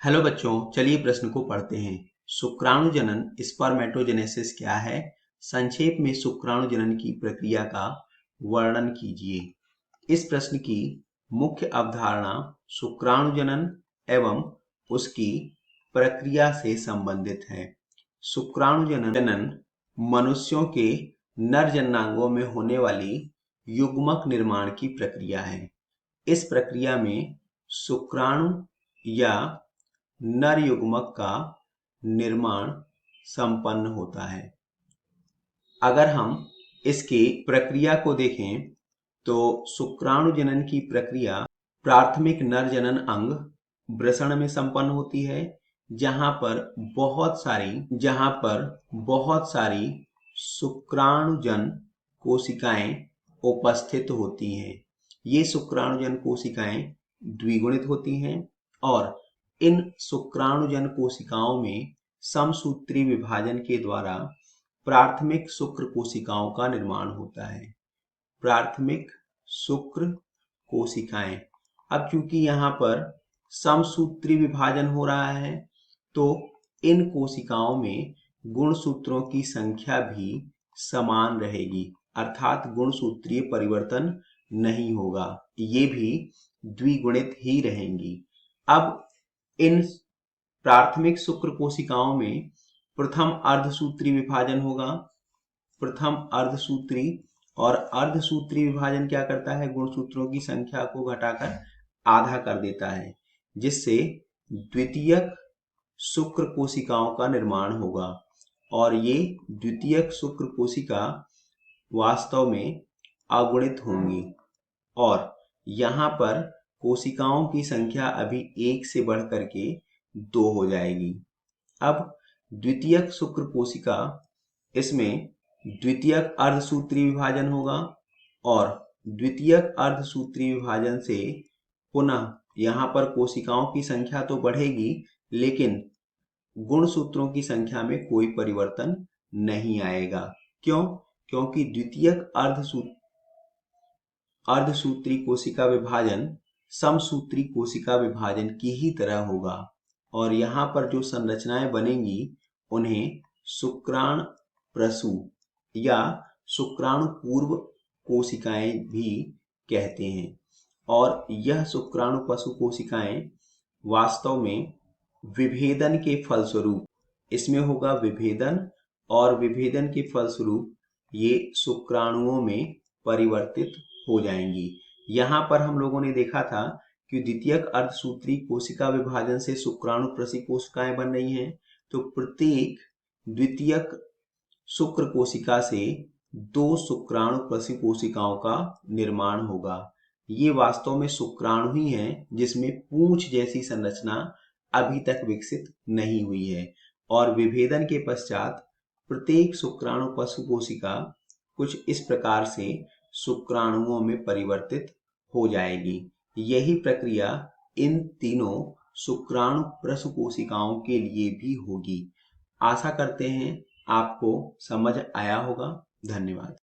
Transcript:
Hello बच्चों, चलिए प्रश्न को पढ़ते हैं। शुक्राणु जनन स्पर्मेटोजेनेसिस क्या है? संक्षेप में शुक्राणु जनन की प्रक्रिया का वर्णन कीजिए। इस प्रश्न की मुख्य अवधारणा शुक्राणु जनन एवं उसकी प्रक्रिया से संबंधित है। शुक्राणु जनन मनुष्यों के नर जननांगों में होने वाली युग्मक निर्माण की प्रक्रिया है। इस प्रक्रिया में शुक्राणु या नर युग्मक का निर्माण संपन्न होता है। अगर हम इसकी प्रक्रिया को देखें तो शुक्राणु जनन की प्रक्रिया प्राथमिक नर जनन अंग वृषण में संपन्न होती है, जहां पर बहुत सारी शुक्राणुजन कोशिकाएं उपस्थित होती हैं। ये शुक्राणुजन कोशिकाएं द्विगुणित होती हैं और इन शुक्राणुजन कोशिकाओं में समसूत्री विभाजन के द्वारा प्राथमिक शुक्र कोशिकाओं का निर्माण होता है। प्राथमिक शुक्र कोशिकाएं। अब चूंकि यहाँ पर समसूत्री विभाजन हो रहा है तो इन कोशिकाओं में गुणसूत्रों की संख्या भी समान रहेगी, अर्थात गुणसूत्रीय परिवर्तन नहीं होगा, ये भी द्विगुणित ही रहेंगी। अब इन प्राथमिक शुक्र कोशिकाओं में प्रथम अर्धसूत्री विभाजन होगा। प्रथम अर्धसूत्री और अर्धसूत्री विभाजन क्या करता है? गुणसूत्रों की संख्या को घटाकर आधा कर देता है, जिससे द्वितीयक शुक्र कोशिकाओं का निर्माण होगा और ये द्वितीयक शुक्र कोशिका वास्तव में अगुणित होंगी और यहाँ पर कोशिकाओं की संख्या अभी 1 से बढ़ करके 2 हो जाएगी। अब द्वितीयक शुक्र कोशिका, इसमें द्वितीयक अर्धसूत्री विभाजन होगा और द्वितीयक अर्धसूत्री विभाजन से पुनः यहाँ पर कोशिकाओं की संख्या तो बढ़ेगी, लेकिन गुणसूत्रों की संख्या में कोई परिवर्तन नहीं आएगा। क्यों? क्योंकि द्वितीयक अर्धसूत्री कोशिका विभाजन समसूत्री कोशिका विभाजन की ही तरह होगा और यहाँ पर जो संरचनाएं बनेंगी उन्हें शुक्राणु प्रसू या शुक्राणु पूर्व कोशिकाएं भी कहते हैं और यह शुक्राणु पशु कोशिकाएं वास्तव में विभेदन के फलस्वरूप, इसमें होगा विभेदन और विभेदन के फलस्वरूप ये शुक्राणुओं में परिवर्तित हो जाएंगी। यहाँ पर हम लोगों ने देखा था कि द्वितीयक अर्धसूत्री कोशिका विभाजन से शुक्राणु प्रसी कोशिकाएं बन रही हैं, तो प्रत्येक द्वितीयक शुक्र कोशिका से 2 शुक्राणु प्रसी कोशिकाओं का निर्माण होगा। ये वास्तव में शुक्राणु ही हैं जिसमें पूंछ जैसी संरचना अभी तक विकसित नहीं हुई है और विभेदन के पश्चात प्रत्येक शुक्राणु पशु कोशिका कुछ इस प्रकार से शुक्राणुओं में परिवर्तित हो जाएगी। यही प्रक्रिया इन तीनों शुक्राणु प्रसू कोशिकाओं के लिए भी होगी। आशा करते हैं आपको समझ आया होगा। धन्यवाद।